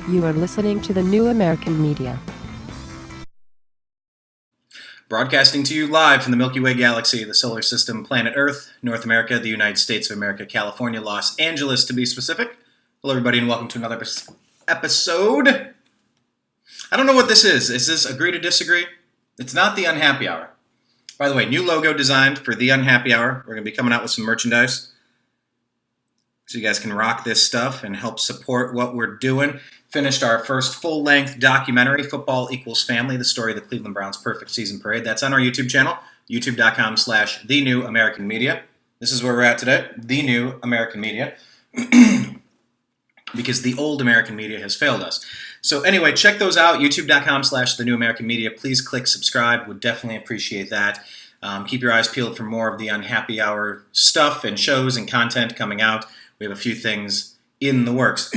You are listening to the New American Media. Broadcasting to you live from the Milky Way galaxy, the solar system, planet Earth, North America, the United States of America, California, Los Angeles to be specific. Hello everybody and welcome to another episode. I don't know what this is. Is this Agree to Disagree? It's not the Unhappy Hour. By the way, new logo designed for the Unhappy Hour. We're going to be coming out with some merchandise so you guys can rock this stuff and help support what we're doing. Finished our first full-length documentary, Football Equals Family, the story of the Cleveland Browns' perfect season parade. That's on our YouTube channel, youtube.com/The New American Media. This is where we're at today, The New American Media, because the old American media has failed us. So anyway, check those out, youtube.com/The New American Media. Please click subscribe. Would definitely appreciate that. Keep your eyes peeled for more of the Unhappy Hour stuff and shows and content coming out. We have a few things in the works.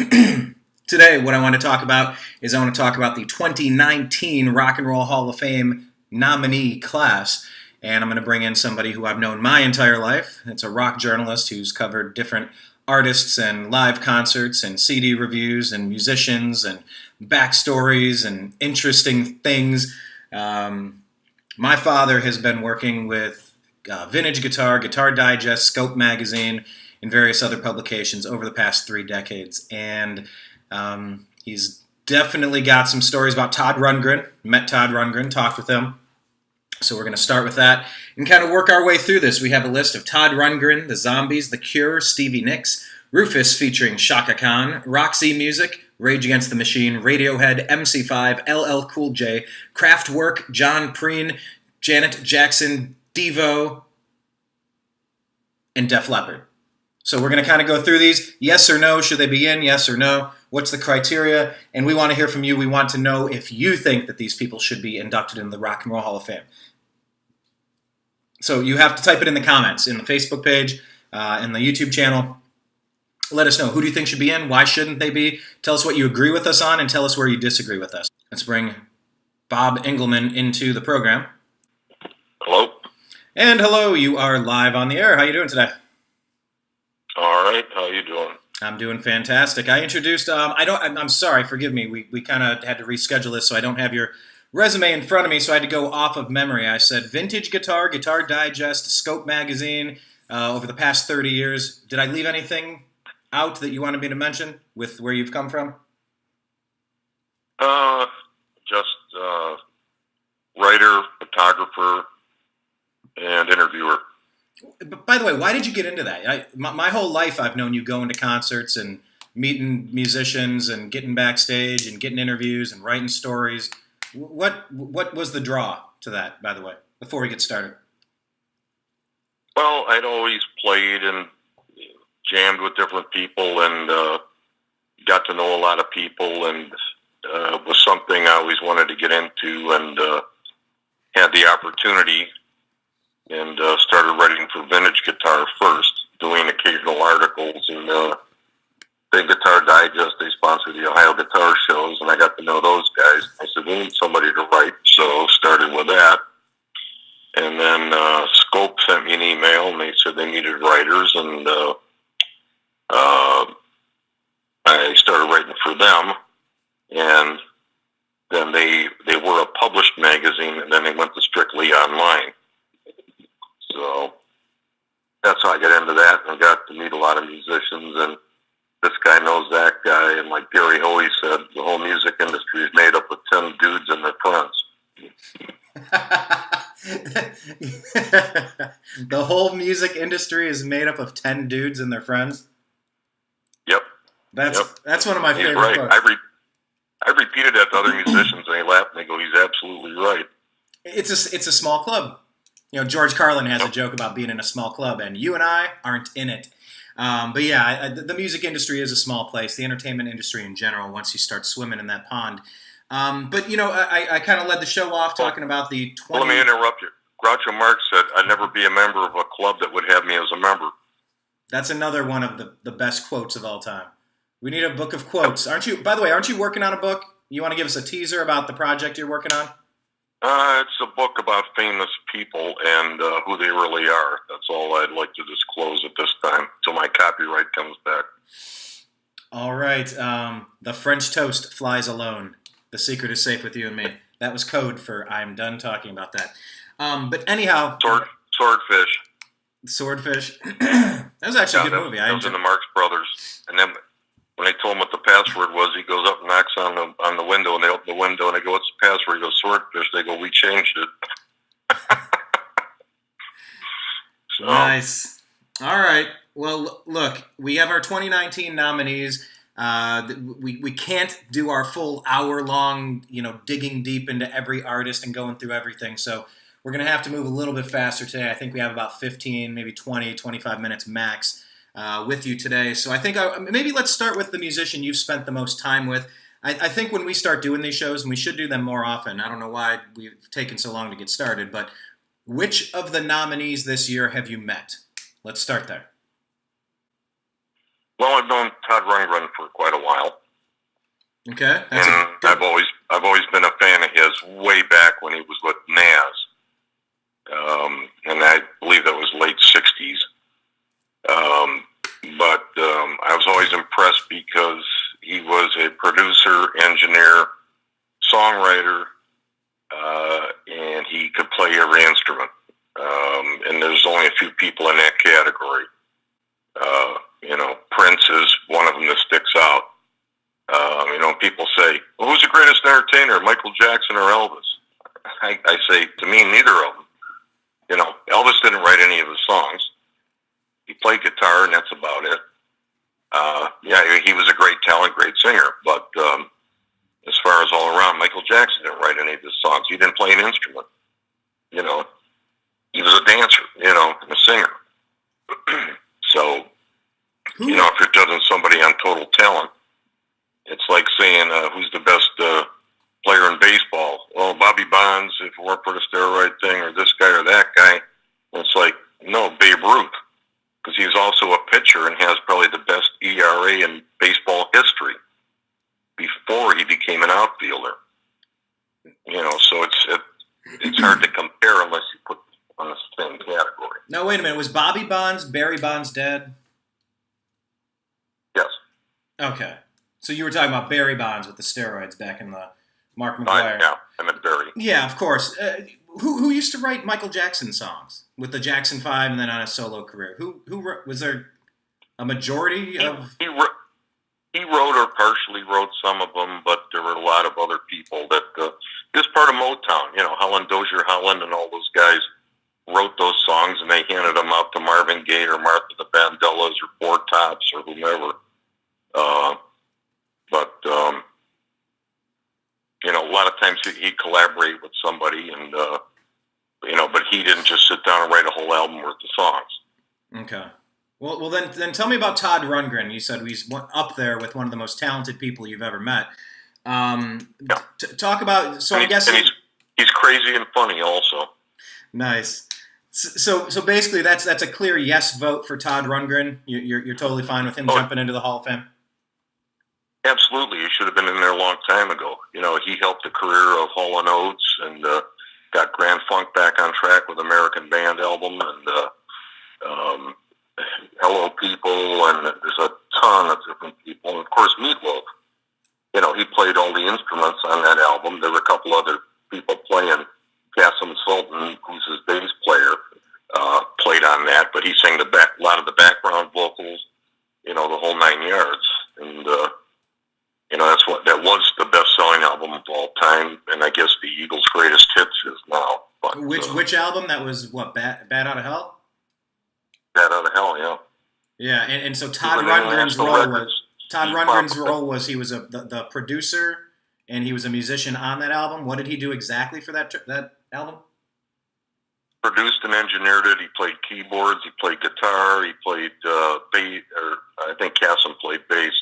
Today, what I want to talk about is I want to talk about the 2019 Rock and Roll Hall of Fame nominee class. And I'm going to bring in somebody who I've known my entire life. It's a rock journalist who's covered different artists and live concerts and CD reviews and musicians and backstories and interesting things. My father has been working with Vintage Guitar, Guitar Digest, Scope Magazine, and various other publications over the past 3 decades. And he's definitely got some stories about Todd Rundgren. Met Todd Rundgren, talked with him. So we're going to start with that and kind of work our way through this. We have a list of Todd Rundgren, The Zombies, The Cure, Stevie Nicks, Rufus featuring Chaka Khan, Roxy Music, Rage Against the Machine, Radiohead, MC5, LL Cool J, KraftWerk, John Prine, Janet Jackson, Devo, and Def Leppard. So we're going to kind of go through these. Yes or no, should they be in? Yes or no? What's the criteria? And we want to hear from you. We want to know if you think that these people should be inducted in the Rock and Roll Hall of Fame. So you have to type it in the comments, in the Facebook page, in the YouTube channel. Let us know. Who do you think should be in? Why shouldn't they be? Tell us what you agree with us on and tell us where you disagree with us. Let's bring Bob Engelman into the program. Hello. And hello, you are live on the air. How are you doing today? All right. How you doing? I'm doing fantastic. I introduced, I'm sorry, forgive me. We kind of had to reschedule this, so I don't have your resume in front of me, so I had to go off of memory. I said Vintage Guitar, Guitar Digest, Scope Magazine, over the past 30 years. Did I leave anything out that you wanted me to mention with where you've come from? Just writer, photographer, and interviewer. But by the way, why did you get into that? My whole life I've known you going to concerts and meeting musicians and getting backstage and getting interviews and writing stories. What was the draw to that, by the way, before we get started? Well, I'd always played and jammed with different people and got to know a lot of people, and it was something I always wanted to get into, and had the opportunity, and started writing for Vintage Guitar first, doing occasional articles in the Guitar Digest. They sponsored the Ohio Guitar Shows, and I got to know those guys. I said, we need somebody to write, so started with that. And then Scope sent me an email, and they said they needed writers, and I started writing for them. And then they were a published magazine, and then they went to strictly online. So that's how I got into that, and got to meet a lot of musicians, and this guy knows that guy, and like Gary Hoey said, the whole music industry is made up of 10 dudes and their friends. The whole music industry is made up of 10 dudes and their friends? Yep. That's one of my favorite right. books. I repeated that to other musicians, and they laugh, and they go, he's absolutely right. It's a small club. You know, George Carlin has a joke about being in a small club, and you and I aren't in it. But yeah, the music industry is a small place. The entertainment industry in general, once you start swimming in that pond. But, you know, I kind of led the show off talking about the 20... Well, let me interrupt you. Groucho Marx said, I'd never be a member of a club that would have me as a member. That's another one of the best quotes of all time. We need a book of quotes. Aren't you? By the way, aren't you working on a book? You want to give us a teaser about the project you're working on? It's a book about famous people and who they really are. That's all I'd like to disclose at this time, until my copyright comes back. All right. The French toast flies alone. The secret is safe with you and me. That was code for I'm done talking about that. But anyhow, Swordfish. Swordfish. That was actually a good movie. That was in the Marx Brothers. And then when they told him what the password was, he goes up and knocks on the window, and they open the window, and they go, "What's the password?" He goes, "Swordfish." They go, "We changed it." So, nice. All right. Well, look, we have our 2019 nominees. We can't do our full hour-long, digging deep into every artist and going through everything. So we're going to have to move a little bit faster today. I think we have about 15, maybe 20, 25 minutes max with you today. So I think maybe let's start with the musician you've spent the most time with. I think when we start doing these shows, and we should do them more often, I don't know why we've taken so long to get started, but which of the nominees this year have you met? Let's start there. Well, I've known Todd Rundgren for quite a while. Okay. I've always been a fan of his way back when he was with Nas. And I believe that was late 60s. But I was always impressed because he was a producer, engineer, songwriter, and he could play every instrument. And there's only a few people in that category. Prince is one of them that sticks out. People say, well, who's the greatest entertainer, Michael Jackson or Elvis? I say, to me, neither of them. Elvis didn't write any of his songs. He played guitar, and that's about it. He was a great talent, great singer. But as far as all around, Michael Jackson didn't write any of his songs. He didn't play an instrument. He was a dancer, and a singer. So, if you're judging somebody on total talent, it's like saying who's the best player in baseball. Well, Bobby Bonds, if it weren't for the steroid thing, or this guy or that guy. And it's like, no, Babe Ruth, because he's also a pitcher and has probably the best ERA in baseball history before he became an outfielder. So it's hard to compare unless you put on the same category. No, wait a minute. Was Bobby Bonds, Barry Bonds dead? Yes. Okay. So you were talking about Barry Bonds with the steroids back in the Mark McGuire. I meant Barry. Yeah, of course. Who used to write Michael Jackson songs with the Jackson 5 and then on a solo career? Who was there a majority of? He wrote or partially wrote some of them, but there were a lot of other people that this part of Motown, Holland Dozier Holland and all those guys wrote those songs, and they handed them out to Marvin Gaye or Martha the Vandellas or Four Tops or whomever. A lot of times he'd collaborate with somebody, and but he didn't just sit down and write a whole album worth of songs. Okay. Well, then tell me about Todd Rundgren. You said he's up there with one of the most talented people you've ever met. Talk about. So I'm guessing he's crazy and funny also. Nice. So basically, that's a clear yes vote for Todd Rundgren. You're totally fine with him jumping into the Hall of Fame. Absolutely, he should have been in there a long time ago. He helped the career of Hall & Oates and got Grand Funk back on track with American Band album and Hello People, and there's a ton of different people. And of course, Meatloaf. He played all the instruments on that album. There were a couple other people playing. Cassim Sultan, who's his bass player, played on that, but he sang a lot of the background vocals, the whole 9 yards. And that was the best-selling album of all time, and I guess the Eagles' greatest hits is now. But, which album? That was what? Bad Out of Hell. Bad Out of Hell, yeah. Yeah, and so Todd Rundgren's role was he was the producer, and he was a musician on that album. What did he do exactly for that album? Produced and engineered it. He played keyboards. He played guitar. He played bass, or I think Cassim played bass.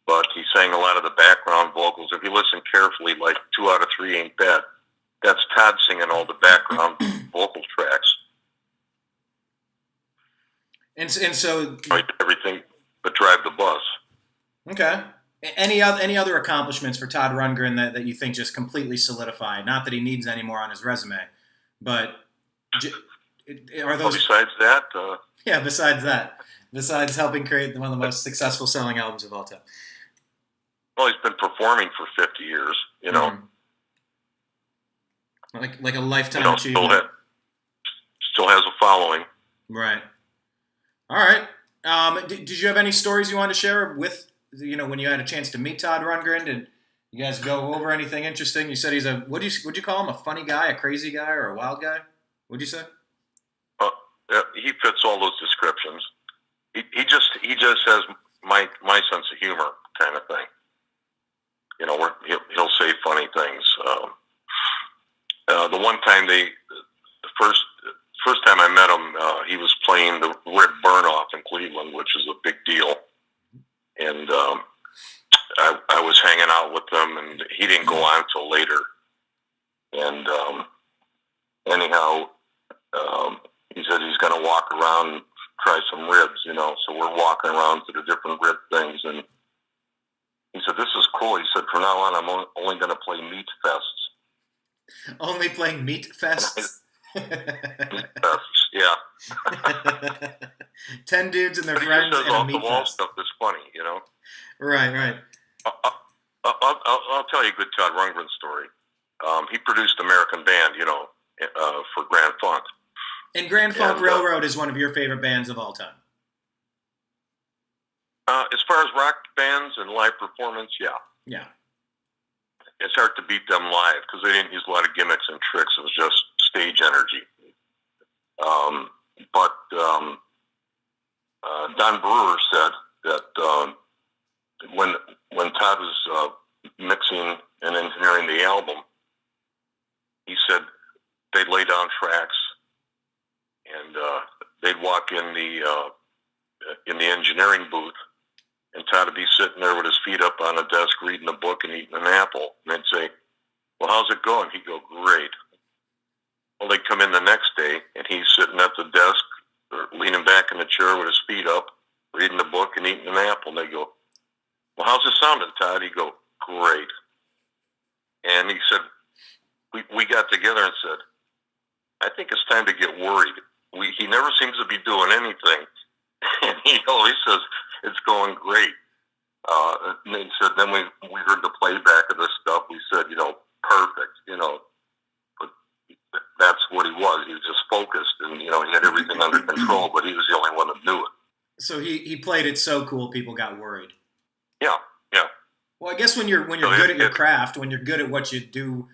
But he sang a lot of the background vocals. If you listen carefully, like 2 out of 3 Ain't Bad, that's Todd singing all the background vocal tracks. And so everything but drive the bus. Okay. Any other accomplishments for Todd Rundgren that you think just completely solidify? Not that he needs any more on his resume, but are those? Besides that, besides that, Besides helping create one of the most successful selling albums of all time. Well, he's been performing for 50 years, you know. Like a lifetime achievement. Still has a following. Right. All right. Did you have any stories you wanted to share with, when you had a chance to meet Todd Rundgren? Did you guys go over anything interesting? You said he's would you call him, a funny guy, a crazy guy, or a wild guy? What'd you say? He fits all those descriptions. He just has my sense of humor kind of thing. Where he'll say funny things. The one time the first time I met him, he was playing the Red Burnoff in Cleveland, which is a big deal. And I was hanging out with him, and he didn't go on until later. And anyhow, he said he's going to walk around and try some ribs, So we're walking around to the different rib things, and he said, "This is cool." He said, "From now on, I'm only going to play meat fests." Only playing meat fests? Meat fests, yeah. 10 dudes and their friends and a meat fest. Off-the-wall stuff that's funny, Right. I'll tell you a good Todd Rundgren story. He produced American Band, for Grand Funk. And Grand Funk Railroad is one of your favorite bands of all time? As far as rock bands and live performance, yeah. Yeah. It's hard to beat them live because they didn't use a lot of gimmicks and tricks. It was just stage energy. But Don Brewer said that when Todd was mixing and engineering the album, he said they'd lay down tracks and they'd walk in the engineering booth, and Todd would be sitting there with his feet up on a desk reading a book and eating an apple. And they'd say, "Well, how's it going?" He'd go, "Great." Well, they'd come in the next day, and he's sitting at the desk or leaning back in the chair with his feet up, reading a book and eating an apple. And they go, "Well, how's it sounding, Todd?" He'd go, "Great." And he said, we got together and said, "I think it's time to get worried. He never seems to be doing anything." And he always says, "It's going great." And he said, then we heard the playback of this stuff. We said, perfect, but that's what he was. He was just focused, and, he had everything under control, but he was the only one that knew it. So he played it so cool, people got worried. Yeah. Well, I guess when you're good at your craft, when you're good at what you do,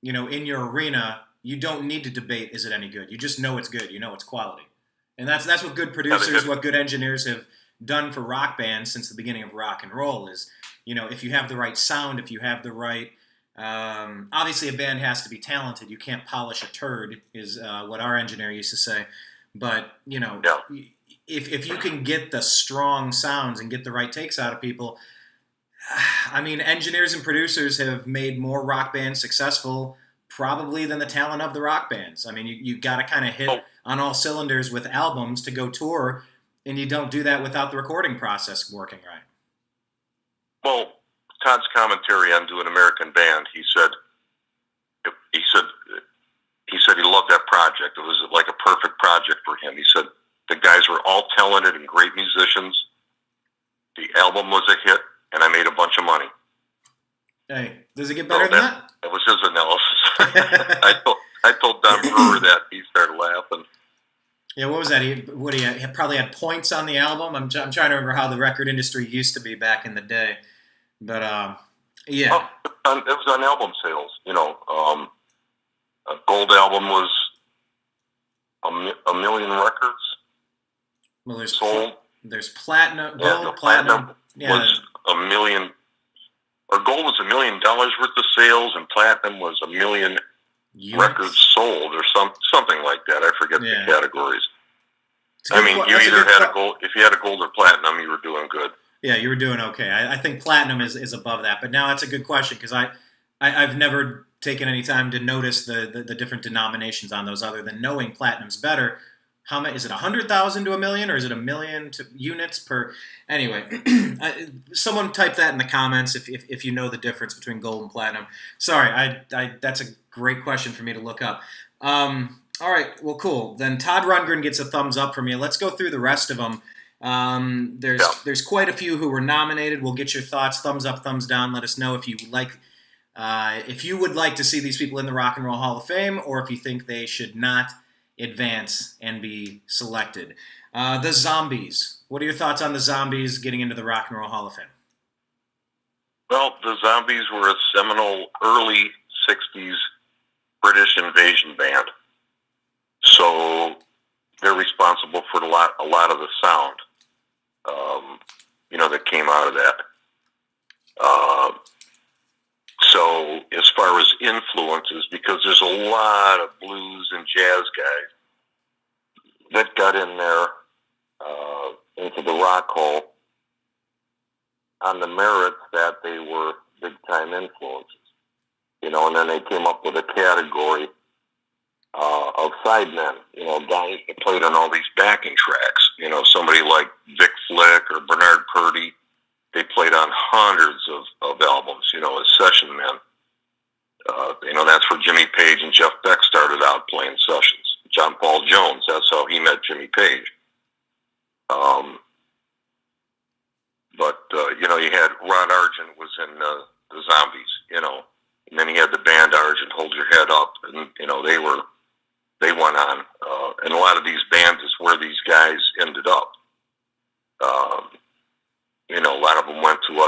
in your arena, you don't need to debate, is it any good? You just know it's good. You know it's quality. And that's what good producers, what good engineers have done for rock bands since the beginning of rock and roll is, if you have the right sound, if you have the right, obviously a band has to be talented. You can't polish a turd is what our engineer used to say. But, if you can get the strong sounds and get the right takes out of people, engineers and producers have made more rock bands successful probably than the talent of the rock bands. You got to kind of hit on all cylinders with albums to go tour, and you don't do that without the recording process working right. Well, Todd's commentary on doing American Band, he said he loved that project. It was like a perfect project for him. He said the guys were all talented and great musicians. The album was a hit, and I made a bunch of money. Hey, does it get better than that? That was his analysis. I told Don Brewer that. He started laughing. Yeah, what was that? He probably had points on the album. I'm trying to remember how the record industry used to be back in the day. But, yeah. Well, it was on album sales. A gold album was a million records. Well, there's sold. There's platinum, gold, yeah, platinum was $1 million. Or gold was $1 million worth of sales, and platinum was 1 million records sold, or something like that. I forget the categories. You either had a gold. If you had a gold or platinum, you were doing good. Yeah, you were doing okay. I think platinum is above that. But now that's a good question because I've never taken any time to notice the different denominations on those other than knowing platinum's better. How many is it? 100,000 to 1 million, or is it 1 million to units per? Anyway, someone type that in the comments if you know the difference between gold and platinum. Sorry, that's a great question for me to look up. All right, well, cool. Then Todd Rundgren gets a thumbs up from you. Let's go through the rest of them, There's quite a few who were nominated. We'll get your thoughts, thumbs up, thumbs down. Let us know if you would like to see these people in the Rock and Roll Hall of Fame, or if you think they should not advance and be selected. The Zombies. What are your thoughts on the Zombies getting into the Rock and Roll Hall of Fame? Well, the Zombies were a seminal early 60s British invasion band. So they're responsible for a lot of the sound, that came out of that. So as far as influences, because there's a lot of blues and jazz guys that got in there into the Rock Hall on the merits that they were big-time influences, and then they came up with a category of sidemen, guys that played on all these backing tracks. Somebody like Vic Flick or Bernard Purdie, they played on hundreds of albums, as session men. That's where Jimmy Page and Jeff Beck started out playing sessions. John Paul Jones, that's how he met Jimmy Page. You had Rod Argent was in the Zombies, and then he had the band Argent, Hold Your Head Up, and, they went on. And a lot of these bands is where these guys ended up. A lot of them went to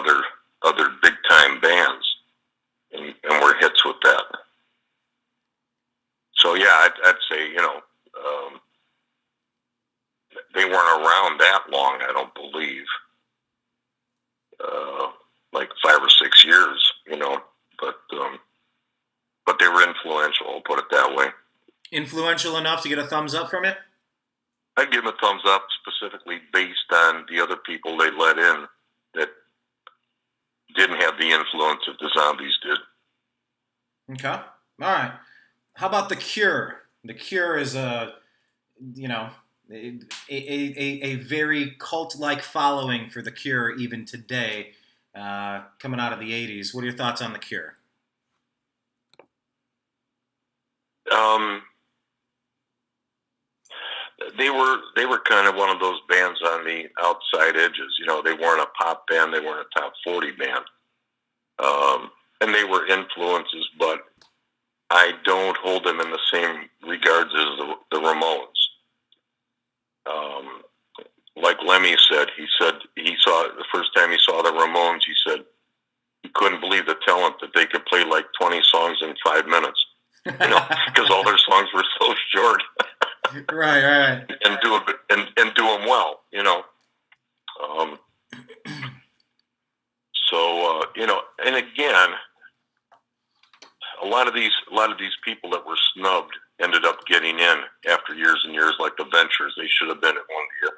other big-time bands and were hits with that. So, yeah, I'd say, they weren't around that long, I don't believe. Like 5 or 6 years, but they were influential, I'll put it that way. Influential enough to get a thumbs up from it? I'd give them a thumbs up specifically based on the other people they let in that didn't have the influence that the Zombies did. Okay. All right. How about The Cure? The Cure is a very cult-like following for The Cure even today, coming out of the 80s. What are your thoughts on The Cure? They were kind of one of those bands on the outside edges. They weren't a pop band. They weren't a top 40 band. And they were influences, but I don't hold them in the same regards as the Ramones. Like Lemmy said, he saw the first time he saw the Ramones, he said he couldn't believe the talent that they could play like 20 songs in 5 minutes, because all their songs were so short. Right. And do them well, and again, a lot of these people that were snubbed ended up getting in after years and years, like the Ventures. They should have been at one of the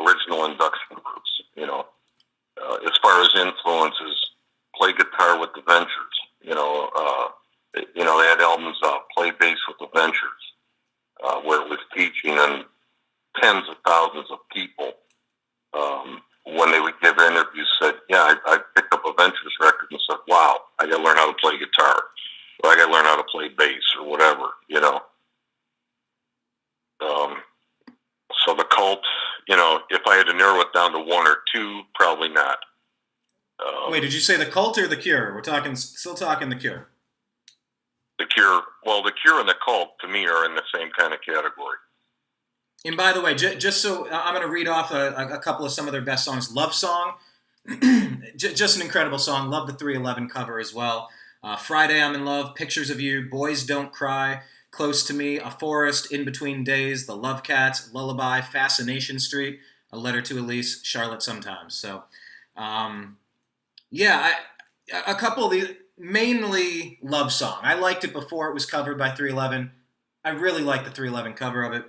original induction groups. As far as influences, play guitar with the Ventures. They had albums play bass with the Ventures, where it was teaching and tens of thousands of people, when they would give interviews, said, yeah, I picked up a Ventures record and said, wow, I got to learn how to play guitar, or I got to learn how to play bass, or whatever, So the Cult, if I had to narrow it down to one or two, probably not. Wait, did you say the Cult or the Cure? We're still talking the Cure. The Cure. Well, the Cure and the Cult, to me, are in the same kind of category. And by the way, just so I'm going to read off a couple of some of their best songs. Love Song, just an incredible song. Love the 311 cover as well. Friday, I'm in Love, Pictures of You, Boys Don't Cry, Close to Me, A Forest, In Between Days, The Love Cats, Lullaby, Fascination Street, A Letter to Elise, Charlotte Sometimes. So, a couple of these, mainly Love Song. I liked it before it was covered by 311. I really like the 311 cover of it.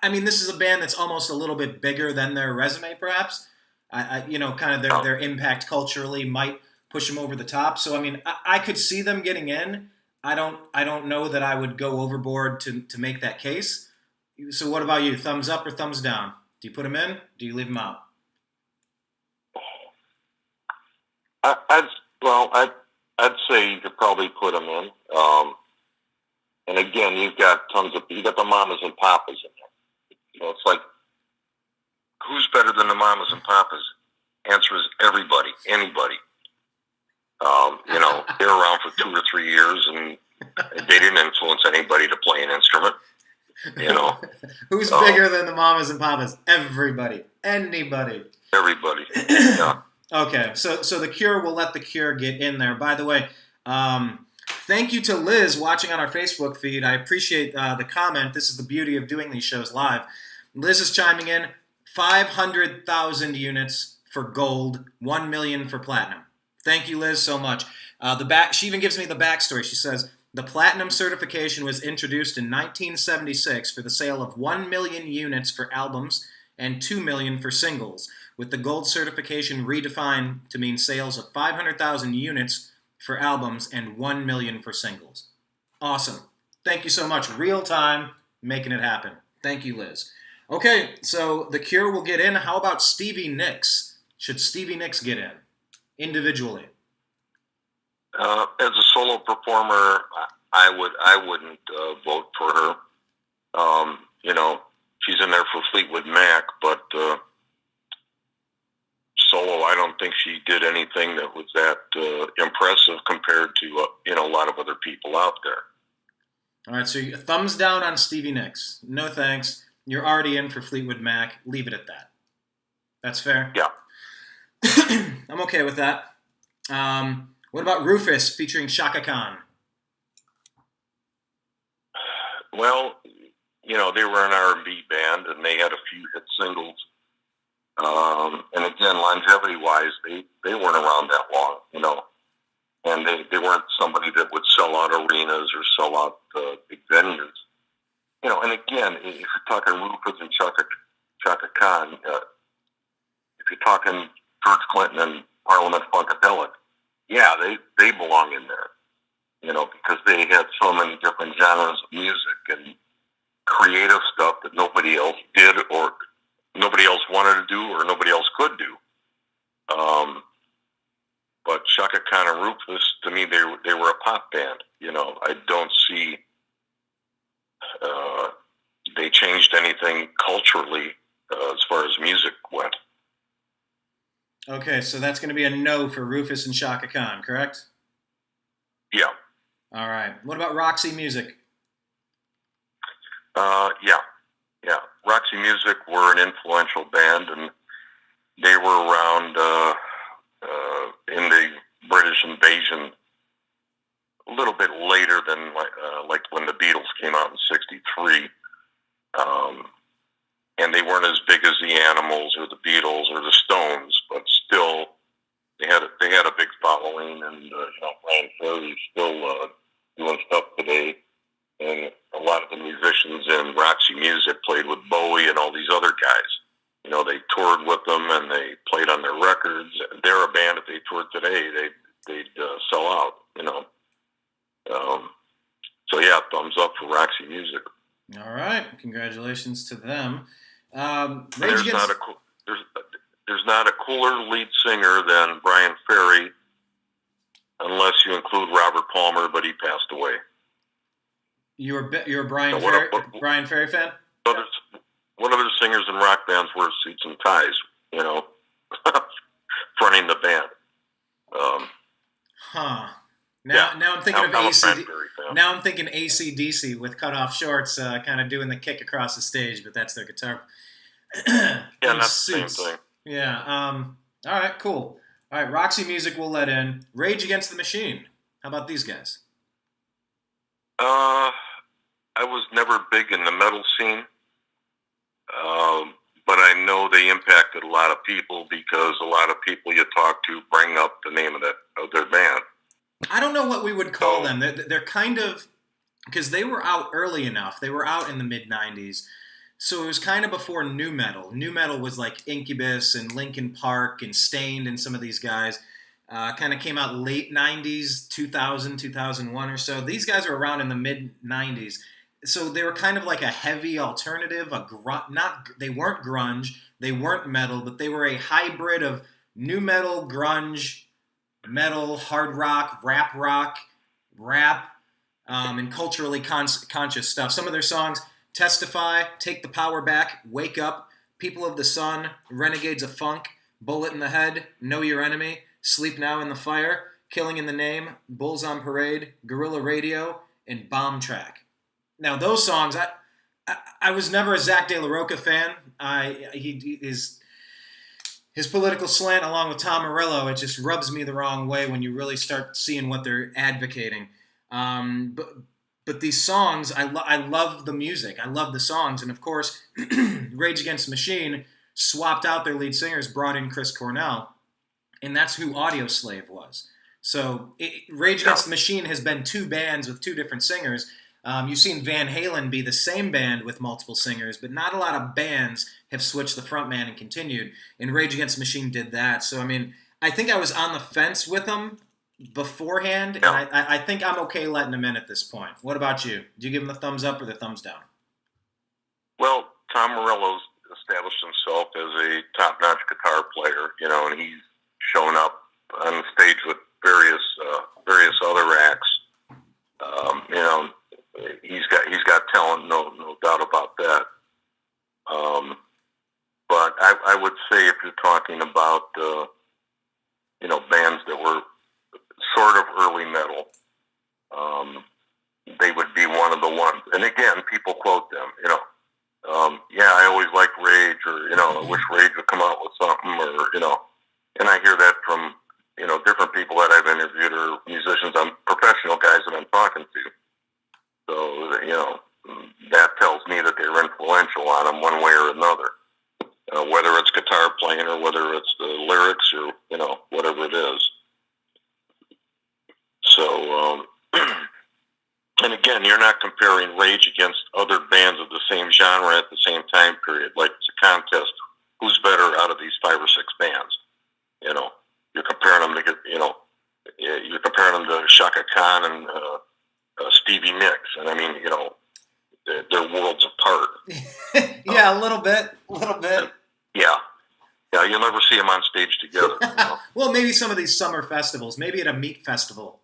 This is a band that's almost a little bit bigger than their resume, perhaps. Kind of their impact culturally might push them over the top. So, I could see them getting in. I don't know that I would go overboard to make that case. So, what about you? Thumbs up or thumbs down? Do you put them in? Do you leave them out? I'd say you could probably put them in. And again, you got the mamas and papas in there. It's like who's better than the Mamas and Papas? Answer is everybody, anybody. They're around for 2 or 3 years, and they didn't influence anybody to play an instrument. Who's bigger than the Mamas and Papas? Everybody, anybody. Everybody. Yeah. Okay, so the Cure, will let the Cure get in there. By the way, thank you to Liz watching on our Facebook feed. I appreciate the comment. This is the beauty of doing these shows live. Liz is chiming in. 500,000 units for gold, 1 million for platinum. Thank you, Liz, so much. She even gives me the backstory. She says, the platinum certification was introduced in 1976 for the sale of 1 million units for albums and 2 million for singles, with the gold certification redefined to mean sales of 500,000 units for albums and 1 million for singles. Awesome. Thank you so much. Real time, making it happen. Thank you, Liz. Okay, so the Cure will get in. How about Stevie Nicks? Should Stevie Nicks get in individually? As a solo performer, I wouldn't vote for her. She's in there for Fleetwood Mac, but solo, I don't think she did anything that was that impressive compared to a lot of other people out there. All right, so thumbs down on Stevie Nicks. No thanks. You're already in for Fleetwood Mac. Leave it at that. That's fair? Yeah. I'm okay with that. What about Rufus featuring Chaka Khan? Well, they were an R&B band, and they had a few hit singles. And again, longevity-wise, they weren't around that long, and they weren't somebody that would sell out arenas or sell out big venues. And again, if you're talking Rufus and Chaka Khan, if you're talking George Clinton and Parliament Funkadelic, yeah, they belong in there, because they had so many different genres of music and creative stuff that nobody else did or nobody else wanted to do or nobody else could do. But Chaka Khan and Rufus, to me, they were a pop band. I don't see they changed anything culturally as far as music went. Okay, so that's going to be a no for Rufus and Chaka Khan, correct? Yeah. All right. What about Roxy Music? Yeah. Roxy Music were an influential band, and they were around in the British invasion a little bit later than like when the Beatles came out in '63. And they weren't as big as the Animals or the Beatles or the Stones, but still they had a big following, and Brian Ferry's still doing stuff today. And a lot of the musicians in Roxy Music played with Bowie and all these other guys. They toured with them and they played on their records. They're a band. If they toured today, they'd sell out. So yeah, thumbs up for Roxy Music. All right, congratulations to them. There's not a cooler lead singer than Brian Ferry, unless you include Robert Palmer, but he passed away. You're a Brian Ferry fan? What other singers in rock bands wear suits and ties? Fronting the band. Now I'm thinking of AC. Now I'm thinking AC/DC with cut off shorts, kind of doing the kick across the stage, but that's their guitar. Yeah, that's the same thing. Yeah. All right. Cool. All right. Roxy Music will let in. Rage Against the Machine. How about these guys? I was never big in the metal scene, but I know they impacted a lot of people because a lot of people you talk to bring up the name of their band. I don't know what we would call them. They're kind of, because they were out early enough. They were out in the mid-'90s. So it was kind of before nu metal. Nu metal was like Incubus and Linkin Park and Stained and some of these guys. Kind of came out late 90s, 2000, 2001 or so. These guys were around in the mid-'90s. So they were kind of like a heavy alternative. They weren't grunge. They weren't metal, but they were a hybrid of nu metal, grunge, metal, hard rock, rap, and culturally conscious stuff. Some of their songs: Testify, Take the Power Back, Wake Up, People of the Sun, Renegades of Funk, Bullet in the Head, Know Your Enemy, Sleep Now in the Fire, Killing in the Name, Bulls on Parade, Guerrilla Radio, and Bomb Track. Now, those songs, I was never a Zach De La Rocha fan. His political slant, along with Tom Morello, it just rubs me the wrong way when you really start seeing what they're advocating. But these songs, I love the music. I love the songs. And, of course, Rage Against the Machine swapped out their lead singers, brought in Chris Cornell, and that's who Audioslave was. So Rage Against the Machine has been two bands with two different singers. You've seen Van Halen be the same band with multiple singers, but not a lot of bands have switched the frontman and continued. And Rage Against the Machine did that. So, I mean, I think I was on the fence with them beforehand, and I think I'm okay letting them in at this point. What about you? Do you give them the thumbs up or the thumbs down? Well, Tom Morello's established himself as a top-notch guitar player, and he's shown up on the stage with various other acts. He's got talent, no doubt about that. But I would say if you're talking about bands that were sort of early metal, they would be one of the ones. And again, people quote them. I always liked Rage, or I wish Rage would come out with something, or and I hear that from different people that I've interviewed, or musicians, professional guys that I'm talking to. So, that tells me that they're influential on them one way or another, whether it's guitar playing or whether it's the lyrics or, whatever it is. So, and again, you're not comparing Rage against other bands of the same genre at the same time period. Like, it's a contest. Who's better out of these 5 or 6 bands? You're comparing them to, you're comparing them to Chaka Khan and Stevie Nicks, and I mean, they're worlds apart. Yeah, a little bit. Yeah, you'll never see them on stage together. Well, maybe some of these summer festivals, maybe at a meat festival.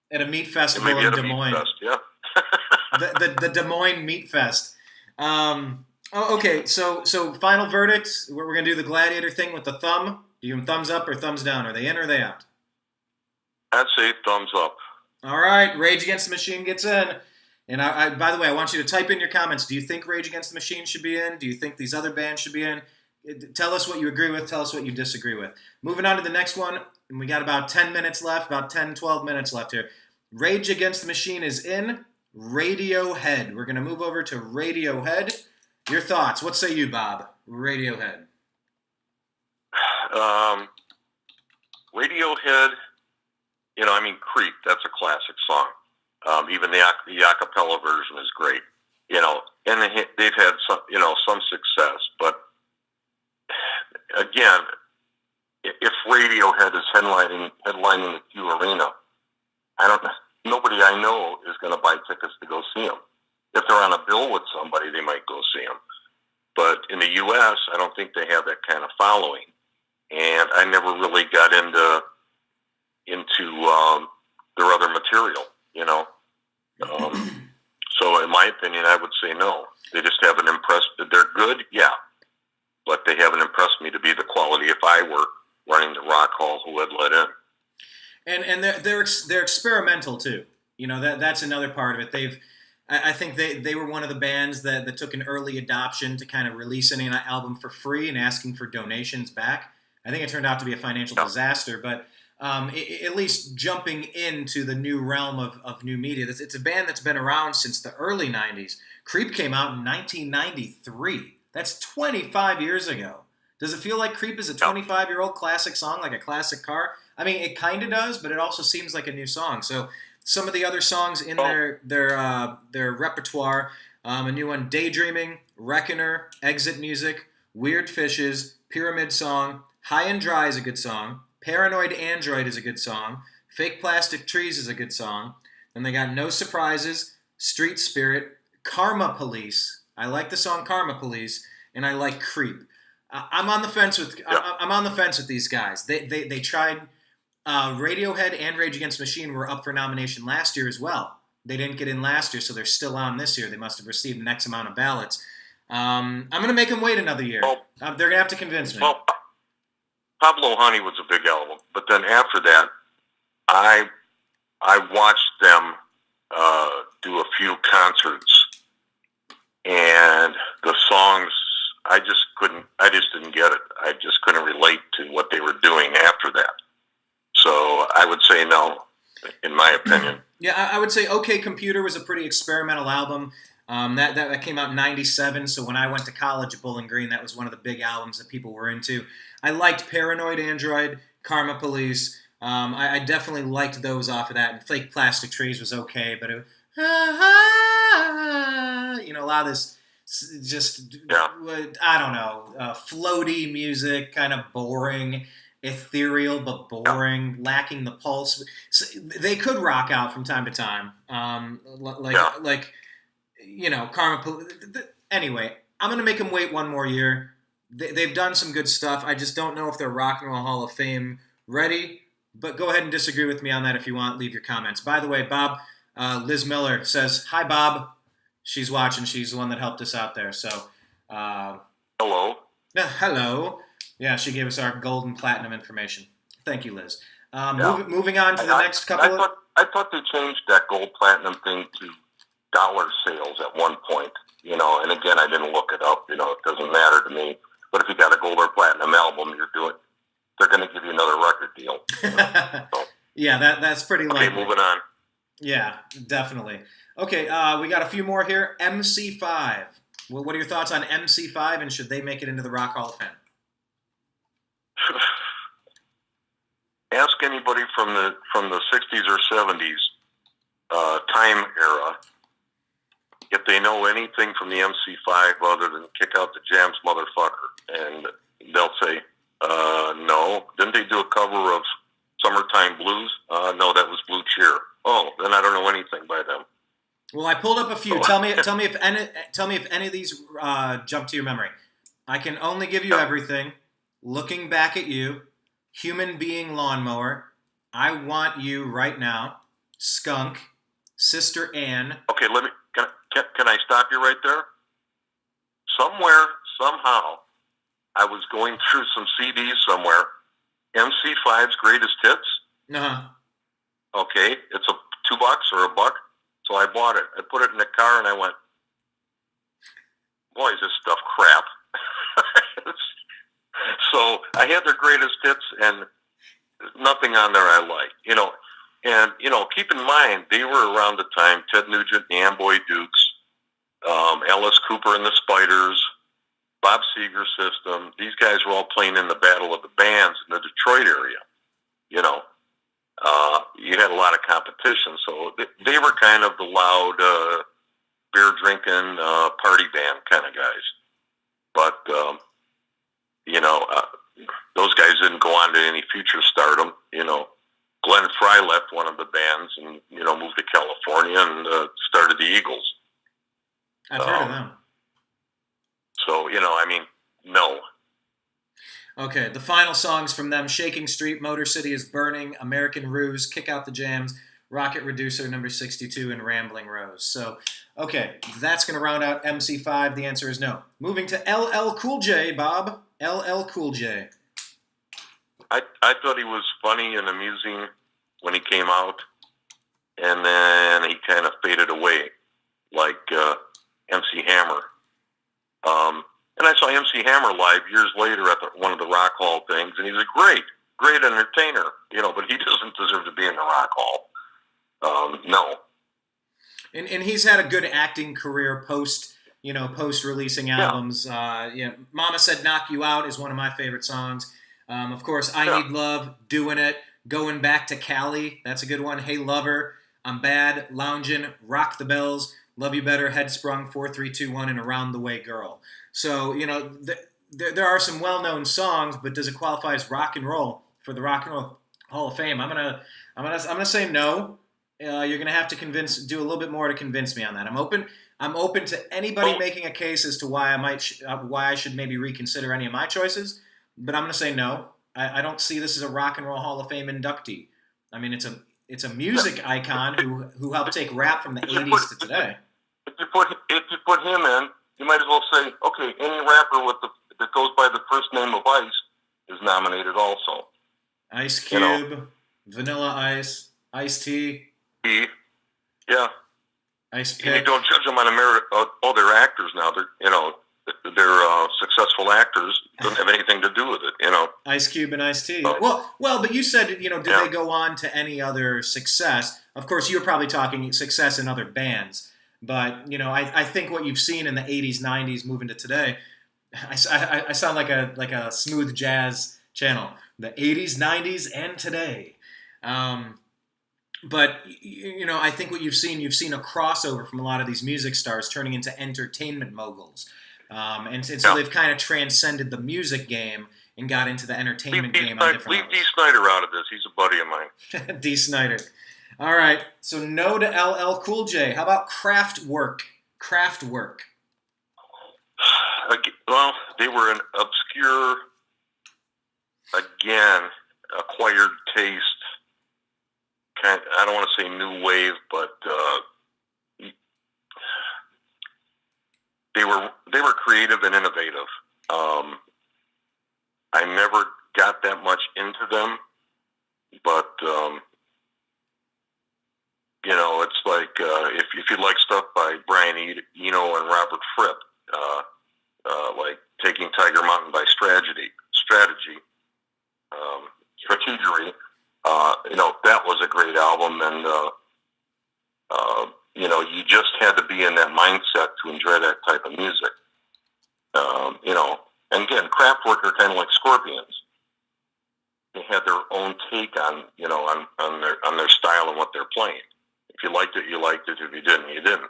At a meat festival in Des Moines. Fest, yeah. the Des Moines Meat Fest. Okay, so final verdict. We're going to do the gladiator thing with the thumb. Do you give them thumbs up or thumbs down? Are they in or are they out? I'd say thumbs up. All right, Rage Against the Machine gets in. And I by the way, I want you to type in your comments. Do you think Rage Against the Machine should be in? Do you think these other bands should be in? Tell us what you agree with. Tell us what you disagree with. Moving on to the next one. And we got about 10 minutes left, about 10, 12 minutes left here. Rage Against the Machine is in. Radiohead. We're going to move over to Radiohead. Your thoughts. What say you, Bob? Radiohead. Radiohead, Creep, that's a classic song. Even the acapella version is great. And they've had some success, but again, if Radiohead is headlining the Q Arena, nobody I know is going to buy tickets to go see them. If they're on a bill with somebody, they might go see them. But in the U.S., I don't think they have that kind of following. And I never really got into their other material, So in my opinion, I would say no. They just haven't impressed. They're good, yeah, but they haven't impressed me to be the quality if I were running the Rock Hall who had let in. And they're experimental too. That's another part of it. I think they were one of the bands that took an early adoption to kind of release an album for free and asking for donations back. I think it turned out to be a financial disaster, but at least jumping into the new realm of new media. It's a band that's been around since the early 90s. Creep came out in 1993. That's 25 years ago. Does it feel like Creep is a 25-year-old classic song, like a classic car? I mean, it kind of does, but it also seems like a new song. So some of the other songs in their repertoire, a new one, Daydreaming, Reckoner, Exit Music, Weird Fishes, Pyramid Song, High and Dry is a good song, Paranoid Android is a good song, Fake Plastic Trees is a good song, then they got No Surprises, Street Spirit, Karma Police, I like the song Karma Police, and I like Creep. I'm on the fence with these guys. They tried. Radiohead and Rage Against the Machine were up for nomination last year as well. They didn't get in last year, so they're still on this year. They must have received an X amount of ballots. I'm going to make them wait another year. Well, they're going to have to convince me. Well, Pablo Honey was a big album, but then after that, I watched them do a few concerts, and the songs I just didn't get it. I just couldn't relate to what they were doing after that. So I would say no, in my opinion. Yeah, I would say OK Computer was a pretty experimental album. That came out in '97, so when I went to college at Bowling Green, that was one of the big albums that people were into. I liked Paranoid Android, Karma Police. I definitely liked those off of that, and Fake Plastic Trees was okay, but it, a lot of this just, I don't know, floaty music, kind of boring, ethereal but boring, lacking the pulse. So they could rock out from time to time, Karma. Anyway, I'm gonna make them wait one more year. They've done some good stuff. I just don't know if they're Rock and Roll Hall of Fame ready. But go ahead and disagree with me on that if you want. Leave your comments. By the way, Bob, Liz Miller says, hi, Bob. She's watching. She's the one that helped us out there. So, hello. Hello. Yeah, she gave us our gold and platinum information. Thank you, Liz. Moving on to the next couple I thought they changed that gold platinum thing to dollar sales at one point. And again, I didn't look it up. It doesn't matter to me. But if you got a gold or platinum album, they're going to give you another record deal. So. Yeah, that's pretty likely. Okay, moving on. Yeah, definitely. Okay, we got a few more here. MC5. What are your thoughts on MC5, and should they make it into the Rock Hall of Fame? Ask anybody from the 60s or 70s time era if they know anything from the MC5 other than Kick Out the Jams, Motherfucker, and they'll say, no. Didn't they do a cover of Summertime Blues? No, that was Blue Cheer. Oh, then I don't know anything by them. Well, I pulled up a few. Tell me if any of these jump to your memory. I Can Only Give You Everything, Looking Back at You, Human Being Lawnmower, I Want You Right Now, Skunk, Sister Ann. Okay, can I stop you right there? Somewhere, somehow, I was going through some CDs somewhere. MC5's Greatest Hits. Uh-huh. Okay, it's $2 or $1. So I bought it. I put it in the car and I went, boy, is this stuff crap. So I had their Greatest Hits and nothing on there I liked. And, keep in mind, they were around the time Ted Nugent and the Amboy Dukes, Alice Cooper and the Spiders, Bob Seger System. These guys were all playing in the Battle of the Bands in the Detroit area. You had a lot of competition, so they were kind of the loud, beer-drinking, party band kind of guys. But, those guys didn't go on to any future stardom. Glenn Frey left one of the bands and, moved to California and started the Eagles. I've heard of them. So, no. Okay, the final songs from them: Shaking Street, Motor City is Burning, American Ruse, Kick Out the Jams, Rocket Reducer, number 62, and Rambling Rose. So, okay, that's going to round out MC5. The answer is no. Moving to LL Cool J, Bob. LL Cool J. I thought he was funny and amusing when he came out, and then he kind of faded away, like MC Hammer. And I saw MC Hammer live years later at one of the Rock Hall things, and he's a great entertainer, but he doesn't deserve to be in the Rock Hall. No. And he's had a good acting career post-releasing albums. Mama Said Knock You Out is one of my favorite songs. Of course, I Need Love, Doing It, Going Back to Cali, that's a good one. Hey Lover, I'm Bad, Loungin', Rock the Bells, Love You Better, Headsprung, 4321, and Around the Way Girl. So, there are some well-known songs, but does it qualify as rock and roll for the Rock and Roll Hall of Fame? I'm gonna say no. You're gonna have to do a little bit more to convince me on that. I'm open to anybody making a case as to why I should maybe reconsider any of my choices, but I'm gonna say no. I don't see this as a Rock and Roll Hall of Fame inductee. I mean, it's a music icon who helped take rap from the 80s to today. If you put him in, you might as well say, okay, any rapper that goes by the first name of Ice is nominated also. Ice Cube, Vanilla Ice, Ice-T. Yeah. Ice Pick. And you don't judge them on the merit of they're actors now. They're successful actors. Doesn't have anything to do with it, Ice Cube and Ice-T. Well, but you said, did they go on to any other success? Of course, you were probably talking success in other bands. But, I think what you've seen in the 80s, 90s, moving to today, I sound like a smooth jazz channel. The 80s, 90s, and today. But, I think what you've seen a crossover from a lot of these music stars turning into entertainment moguls. And so they've kind of transcended the music game and got into the entertainment game on different levels. Leave D. Snyder out of this. He's a buddy of mine. D. Snyder. All right. So no to LL Cool J. How about KraftWerk? KraftWerk. Well, they were an obscure, again, acquired taste. I don't want to say new wave, but they were creative and innovative. I never got that much into them, but it's like if you like stuff by Brian Eno and Robert Fripp, like Taking Tiger Mountain by Strategy, that was a great album, and you just had to be in that mindset to enjoy that type of music. And again, KraftWerk are kind of like Scorpions. They had their own take on their style and what they're playing. If you liked it, you liked it. If you didn't, you didn't.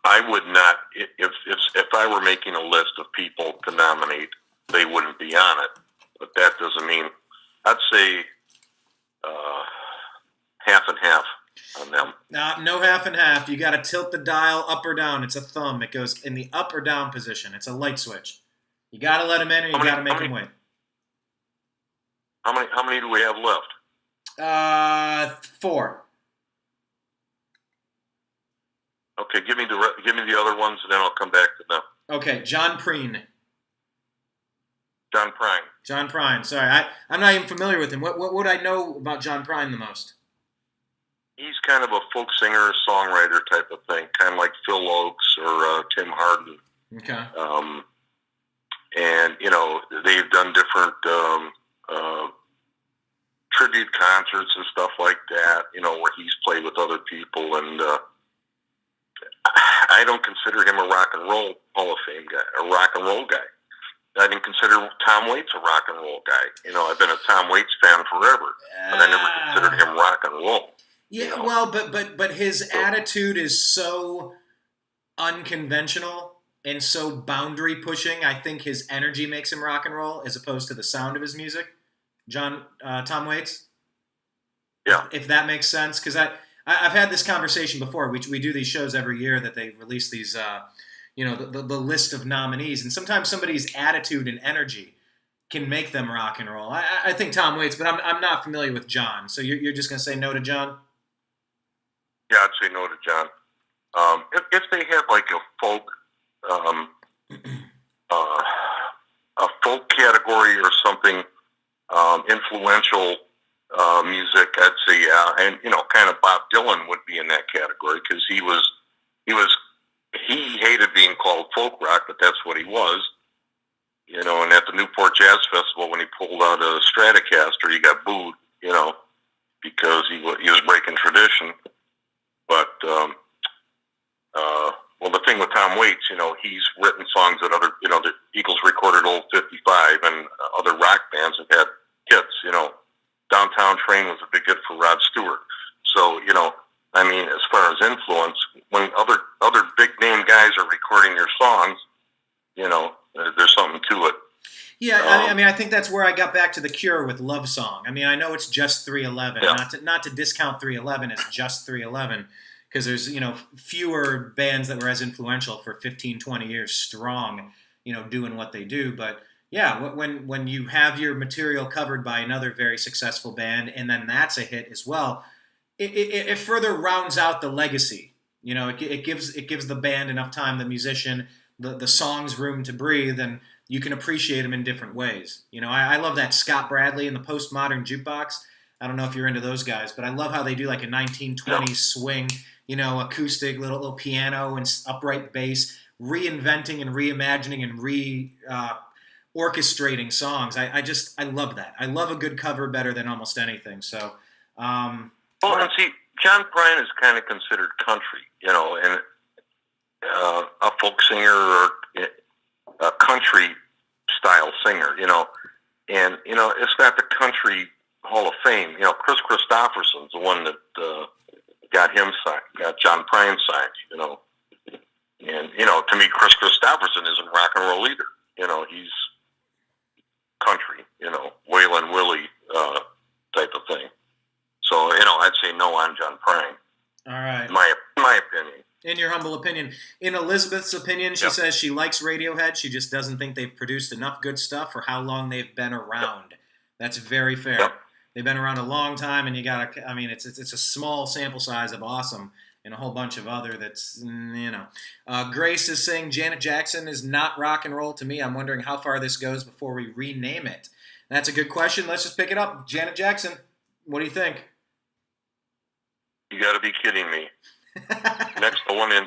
I would not, if I were making a list of people to nominate, they wouldn't be on it. But that doesn't mean, I'd say half and half on them. No half and half. You got to tilt the dial up or down. It's a thumb. It goes in the up or down position. It's a light switch. You got to let them in, or you got to make them wait. How many do we have left? 4. Okay, give me the other ones, and then I'll come back to them. Okay, John Prine. John Prine. John Prine. Sorry, I'm not even familiar with him. What would I know about John Prine the most? He's kind of a folk singer, songwriter type of thing, kind of like Phil Oakes or Tim Hardin. Okay. And they've done different tribute concerts and stuff like that. Where he's played with other people, and I don't consider him a rock and roll Hall of Fame guy, a rock and roll guy. I didn't consider Tom Waits a rock and roll guy. I've been a Tom Waits fan forever, but I never considered him rock and roll. Yeah, well, but his attitude is so unconventional and so boundary pushing. I think his energy makes him rock and roll as opposed to the sound of his music. Tom Waits. Yeah, if that makes sense, because I've had this conversation before. We do these shows every year that they release these. The list of nominees, and sometimes somebody's attitude and energy can make them rock and roll. I think Tom Waits, but I'm not familiar with John. So you're just going to say no to John? Yeah, I'd say no to John. If they had like a folk category or something influential music, I'd say yeah, and kind of Bob Dylan would be in that category because he hated being called folk rock, but that's what he was. And at the Newport Jazz Festival, when he pulled out a Stratocaster, he got booed, because he was breaking tradition. But, the thing with Tom Waits, he's written songs that other, the Eagles recorded Old 55 and other rock bands have had hits, Downtown Train was a big hit for Rod Stewart. So, as far as influence, when other big name guys are recording your songs, there's something to it. Yeah, I think that's where I got back to The Cure with Love Song. I know it's just 311. Yeah. Not to discount 311 as just 311, because there's fewer bands that were as influential for 15, 20 years strong, doing what they do. But yeah, when you have your material covered by another very successful band, and then that's a hit as well. It further rounds out the legacy You know, it gives the band enough time, the musician, the songs room to breathe, and you can appreciate them in different ways. You know, I love that Scott Bradley and the Postmodern Jukebox. I don't know if you're into those guys, but I love how they do like a 1920s swing, you know, acoustic, little piano and upright bass, reinventing and reimagining and orchestrating songs. I love that. I love a good cover better than almost anything. So, well, and see, John Prine is kind of considered country, you know, and a folk singer or a country style singer, you know, and you know it's got the country Hall of Fame. You know, Chris Christopherson's the one that got him signed, got John Prine signed. You know, and you know, to me, Chris Christopherson isn't rock and roll either. You know, he's country. You know, Waylon Willie type of thing. So you know, I'd say no on John Prine. All right, my opinion. In your humble opinion. In Elizabeth's opinion, she says she likes Radiohead. She just doesn't think they've produced enough good stuff for how long they've been around. That's very fair. Yep. They've been around a long time, and you gotta. I mean, it's a small sample size of awesome, and a whole bunch of other that's you know. Grace is saying Janet Jackson is not rock and roll to me. I'm wondering how far this goes before we rename it. That's a good question. Let's just pick it up. Janet Jackson, what do you think? You got to be kidding me. Next, I want to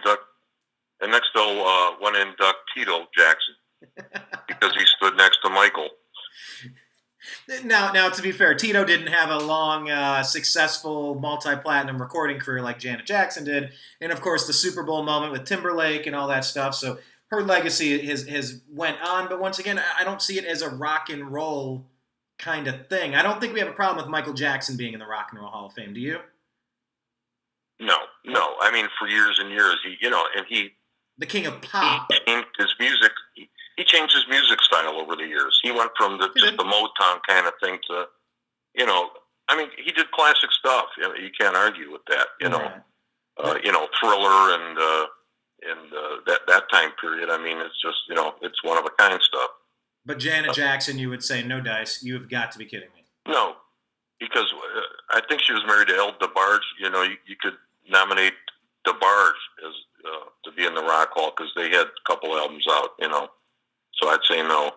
induct Tito Jackson because he stood next to Michael. Now, to be fair, Tito didn't have a long, successful multi-platinum recording career like Janet Jackson did, and of course the Super Bowl moment with Timberlake and all that stuff. So her legacy has went on, but once again, I don't see it as a rock and roll kind of thing. I don't think we have a problem with Michael Jackson being in the Rock and Roll Hall of Fame. Do you? No. I mean, for years and years, the king of pop. He changed his music. He changed his music style over the years. He went from the Motown kind of thing to, you know, I mean, he did classic stuff. You can't argue with that. You know, you know, Thriller and that time period. I mean, it's just, you know, it's one of a kind stuff. But Janet Jackson, you would say no dice. You have got to be kidding me. No, because I think she was married to El DeBarge. You know, you could nominate DeBarge as to be in the Rock Hall because they had a couple albums out. You know, so I'd say no.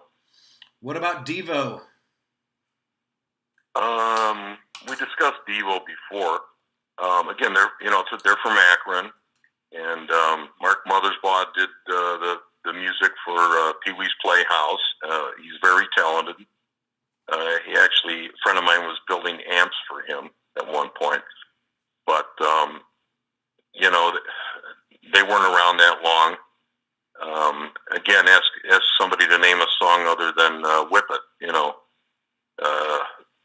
What about Devo? We discussed Devo before. Again, they're from Akron, and Mark Mothersbaugh did the music for Pee Wee's Playhouse. He's very talented. He actually, a friend of mine was building amps for him at one point, but you know, they weren't around that long. Again, ask somebody to name a song other than "Whip It." You know,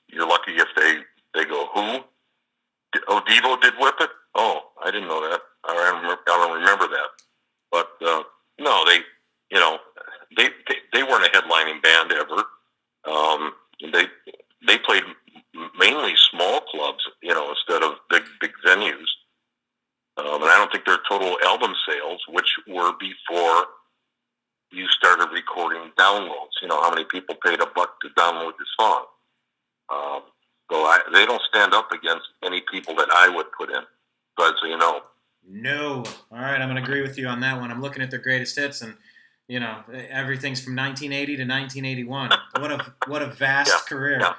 you're lucky if they go, "Who? Oh, Devo did Whip It." Oh, I didn't know that. I don't remember that. But no, they weren't a headlining band ever. They played mainly small clubs, you know, instead of big venues. And I don't think their total album sales, which were before you started recording downloads, you know, how many people paid $1 to download your song. So they don't stand up against any people that I would put in. So I'd say no. No. All right, I'm going to agree with you on that one. I'm looking at their greatest hits, and you know, everything's from 1980 to 1981. What a vast career. Yeah.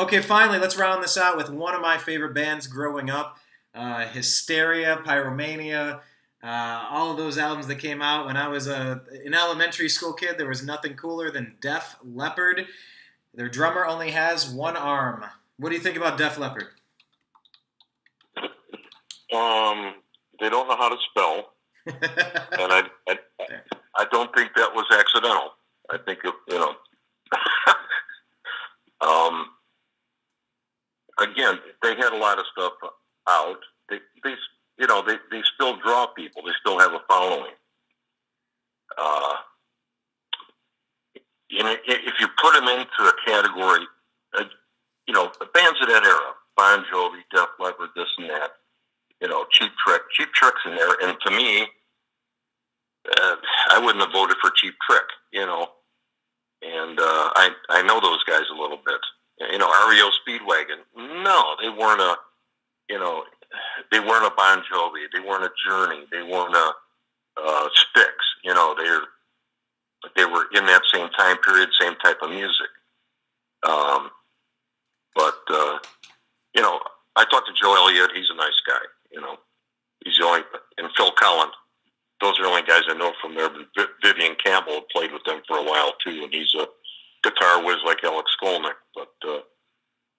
Okay, finally, let's round this out with one of my favorite bands growing up, Hysteria, Pyromania, all of those albums that came out when I was an elementary school kid. There was nothing cooler than Def Leppard. Their drummer only has one arm. What do you think about Def Leppard? They don't know how to spell, and I don't think that was accidental. I think again, they had a lot of stuff out. They still draw people. They still have a following. If you put them into a category, the bands of that era, Bon Jovi, Def Leppard, this and that, Cheap Trick. Cheap Trick's in there, and to me, I wouldn't have voted for Cheap Trick, and I know those guys a little bit. REO Speedwagon, no, they weren't They weren't a Bon Jovi. They weren't a Journey. They weren't a Styx. You know, they were in that same time period, same type of music. You know, I talked to Joe Elliott. He's a nice guy. You know, he's the only, and Phil Collins. Those are the only guys I know from there. Vivian Campbell played with them for a while too, and he's a guitar whiz like Alex Skolnick. But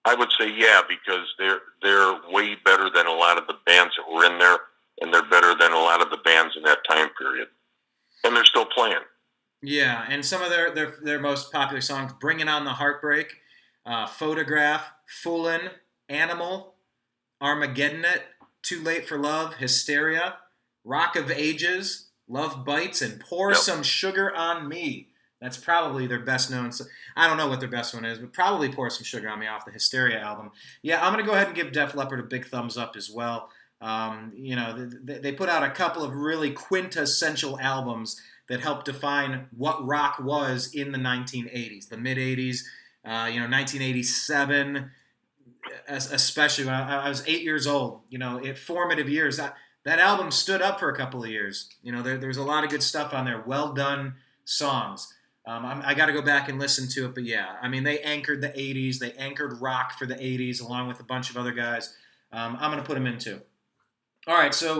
I would say because they're way better than a lot of the bands that were in there, and they're better than a lot of the bands in that time period, and they're still playing. Yeah, and some of their most popular songs: "Bringing on the Heartbreak," "Photograph," "Foolin'," "Animal," "Armageddon It," "Too Late for Love," "Hysteria," "Rock of Ages," "Love Bites," and "Pour Some Sugar on Me." That's probably their best known. I don't know what their best one is, but probably "Pour Some Sugar on Me" off the Hysteria album. Yeah, I'm going to go ahead and give Def Leppard a big thumbs up as well. You know, they put out a couple of really quintessential albums that helped define what rock was in the 1980s, the mid-80s, 1987, especially when I was 8 years old. You know, formative years. That album stood up for a couple of years. You know, there's a lot of good stuff on there. Well done songs. I got to go back and listen to it, but yeah, I mean, they anchored the 80s. They anchored rock for the 80s along with a bunch of other guys. I'm going to put them in too. All right, so...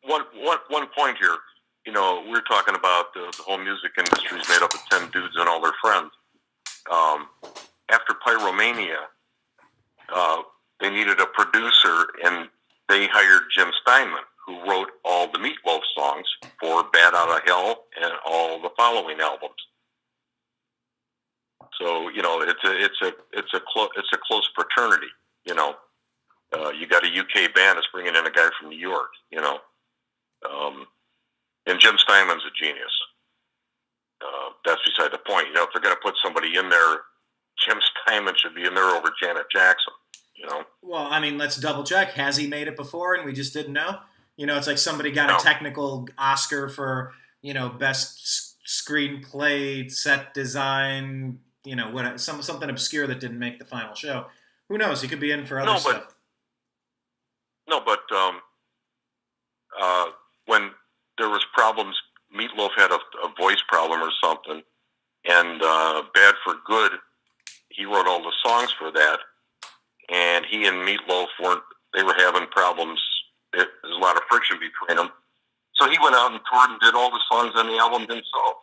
one point here. You know, we're talking about the whole music industry is made up of 10 dudes and all their friends. After Pyromania, they needed a producer, and they hired Jim Steinman, who wrote all the Meatloaf songs for "Bad Out of Hell" and all the following albums. So you know, it's a close fraternity. You know, you got a UK band that's bringing in a guy from New York. You know, and Jim Steinman's a genius. That's beside the point. You know, if they're going to put somebody in there, Jim Steinman should be in there over Janet Jackson. You know. Well, I mean, let's double check. Has he made it before and we just didn't know? You know, it's like somebody got a technical Oscar for, you know, best screenplay, set design, you know, something obscure that didn't make the final show. Who knows? He could be in for other stuff. When there was problems, Meatloaf had a voice problem or something, and Bad for Good, he wrote all the songs for that, and he and Meatloaf they were having problems. There's a lot of friction between them. So he went out and toured and did all the songs on the album himself.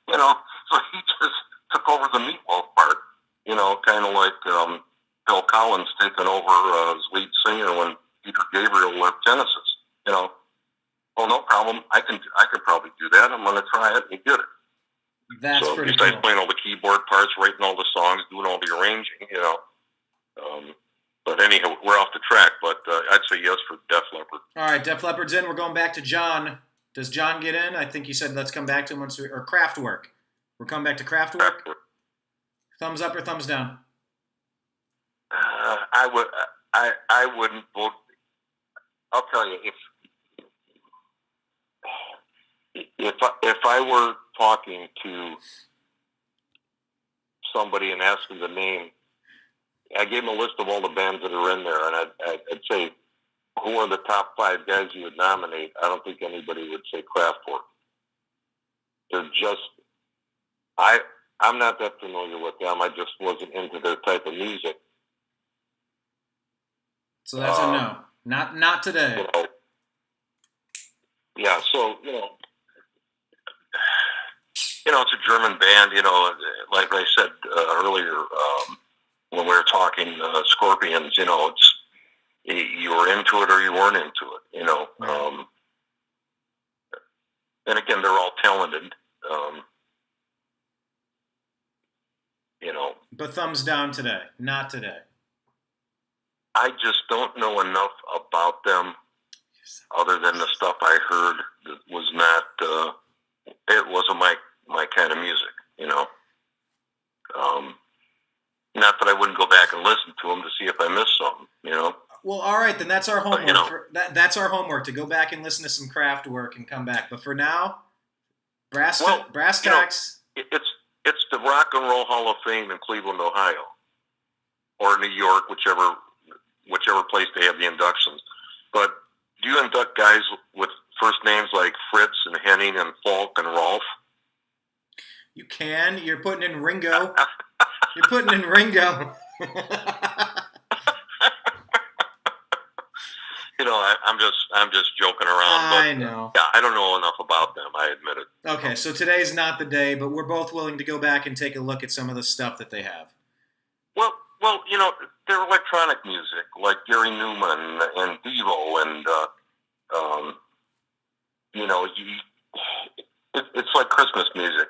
You know, so he just took over the Meatloaf part, you know, kind of like Phil Collins taking over as lead singer when Peter Gabriel left Genesis. You know, well, no problem. I can probably do that. I'm going to try it, and he did it. That's so pretty besides cool. Playing all the keyboard parts, writing all the songs, doing all the arranging, you know. But anyhow, we're off the track. But I'd say yes for Def Leppard. All right, Def Leppard's in. We're going back to John. Does John get in? I think you said let's come back to him or KraftWerk. We're coming back to KraftWerk. Thumbs up or thumbs down? I wouldn't vote. I'll tell you, if I were talking to somebody and asking the name, I gave him a list of all the bands that are in there, and I'd say, who are the top 5 guys you would nominate? I don't think anybody would say KraftWerk. They're just, I'm not that familiar with them. I just wasn't into their type of music. So that's a no. Not today. You know, yeah, so, you know, it's a German band, you know, like I said earlier, when we were talking Scorpions, you know, it's you were into it or you weren't into it, you know. Right. And again, they're all talented, you know. But thumbs down today, not today. I just don't know enough about them other than the stuff I heard that was not, it wasn't my kind of music, you know. Not that I wouldn't go back and listen to them to see if I missed something, you know. Well, all right, then that's our homework. You know, that's our homework, to go back and listen to some KraftWerk and come back. But for now, brass tacks. It's the Rock and Roll Hall of Fame in Cleveland, Ohio, or New York, whichever whichever place they have the inductions. But do you induct guys with first names like Fritz and Henning and Falk and Rolf? You can. You're putting in Ringo. You're putting in Ringo. I'm just joking around. I know. Yeah, I don't know enough about them. I admit it. Okay, so today's not the day, but we're both willing to go back and take a look at some of the stuff that they have. Well, they're electronic music, like Gary Newman and Devo, and it's like Christmas music.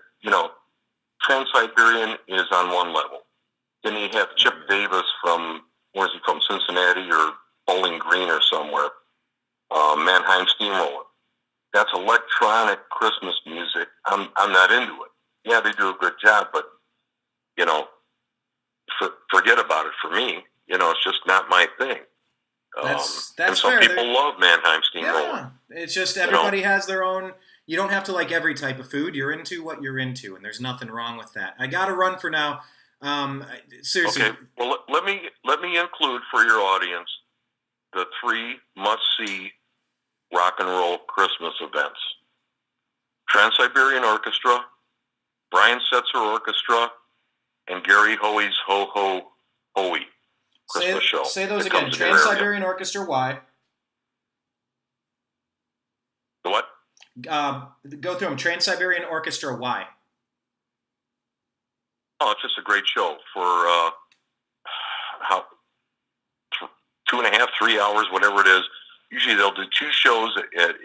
Trans-Siberian is on one level. Then you have Chip Davis from, where's he from, Cincinnati or Bowling Green or somewhere. Mannheim Steamroller. That's electronic Christmas music. I'm not into it. Yeah, they do a good job, but forget about it for me. It's just not my thing. That's and some fair. people love Mannheim Steamroller. Yeah, it's just everybody has their own. You don't have to like every type of food. You're into what you're into, and there's nothing wrong with that. I got to run for now. Seriously. Okay. Well, let me include for your audience the 3 must-see rock and roll Christmas events: Trans-Siberian Orchestra, Brian Setzer Orchestra, and Gary Hoey's Ho Ho Hoey Christmas show. Say those again. Trans-Siberian Orchestra, why? The what? Go through them. Trans-Siberian Orchestra, why? Oh, it's just a great show for 2.5, 3 hours, whatever it is. Usually they'll do 2 shows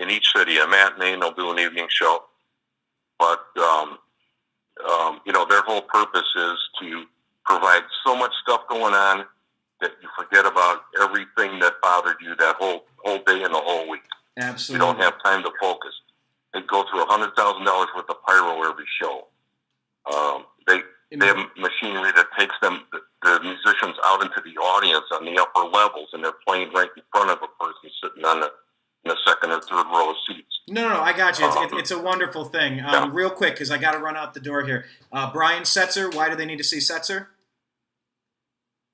in each city, a matinee, and they'll do an evening show. But, their whole purpose is to provide so much stuff going on that you forget about everything that bothered you that whole day and the whole week. Absolutely. You don't have time to focus. They go through $100,000 worth of pyro every show. They have machinery that takes them, the musicians, out into the audience on the upper levels, and they're playing right in front of a person sitting in the second or third row of seats. No, I got you. It's a wonderful thing. Yeah. Real quick, because I got to run out the door here. Brian Setzer, why do they need to see Setzer?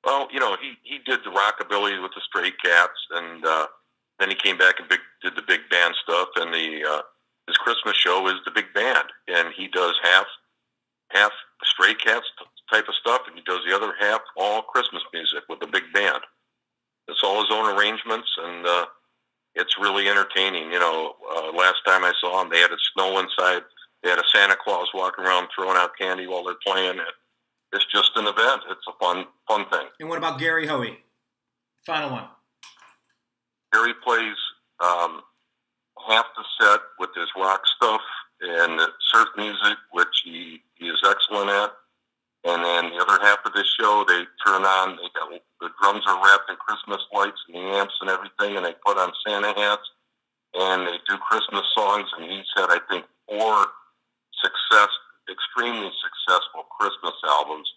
Well, he did the rockabilly with the Stray Cats, and then he came back and did the big band stuff, and his Christmas show is the big band, and he does half Stray Cats type of stuff, and he does the other half all Christmas music with the big band. It's all his own arrangements, and it's really entertaining. Last time I saw him, they had a snow inside. They had a Santa Claus walking around throwing out candy while they're playing it. It's just an event. It's a fun thing. And what about Gary Hoey? Final one. Gary plays half the set with his rock stuff and surf music, which he is excellent at. And then the other half of this show, they turn on, the drums are wrapped in Christmas lights and the amps and everything, and they put on Santa hats, and they do Christmas songs, and he's had, I think, 4 extremely successful Christmas albums,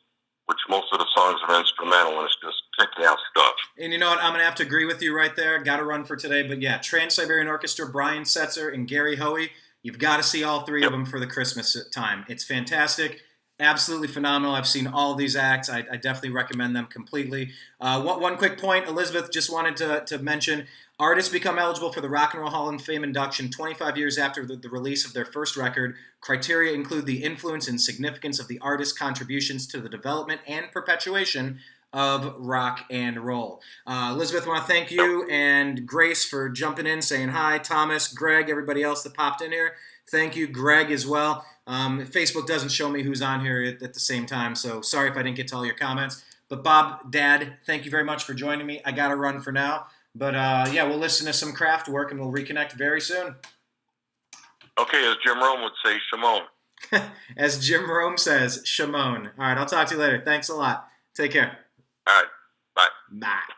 which most of the songs are instrumental, and it's just kick-ass stuff. And you know what? I'm going to have to agree with you right there. Got to run for today. But yeah, Trans-Siberian Orchestra, Brian Setzer, and Gary Hoey. You've got to see all 3 of them for the Christmas time. It's fantastic. Absolutely phenomenal. I've seen all of these acts. I definitely recommend them completely. One quick point, Elizabeth just wanted to mention, artists become eligible for the Rock and Roll Hall of Fame induction 25 years after the release of their first record. Criteria include the influence and significance of the artist's contributions to the development and perpetuation of rock and roll. Elizabeth, I want to thank you and Grace for jumping in, saying hi. Thomas, Greg, everybody else that popped in here. Thank you, Greg, as well. Facebook doesn't show me who's on here at the same time, so sorry if I didn't get to all your comments. But Bob, Dad, thank you very much for joining me. I got to run for now. But we'll listen to some KraftWerk and we'll reconnect very soon. Okay, as Jim Rome would say, Shimon. As Jim Rome says, Shimon. All right, I'll talk to you later. Thanks a lot. Take care. All right, bye. Bye.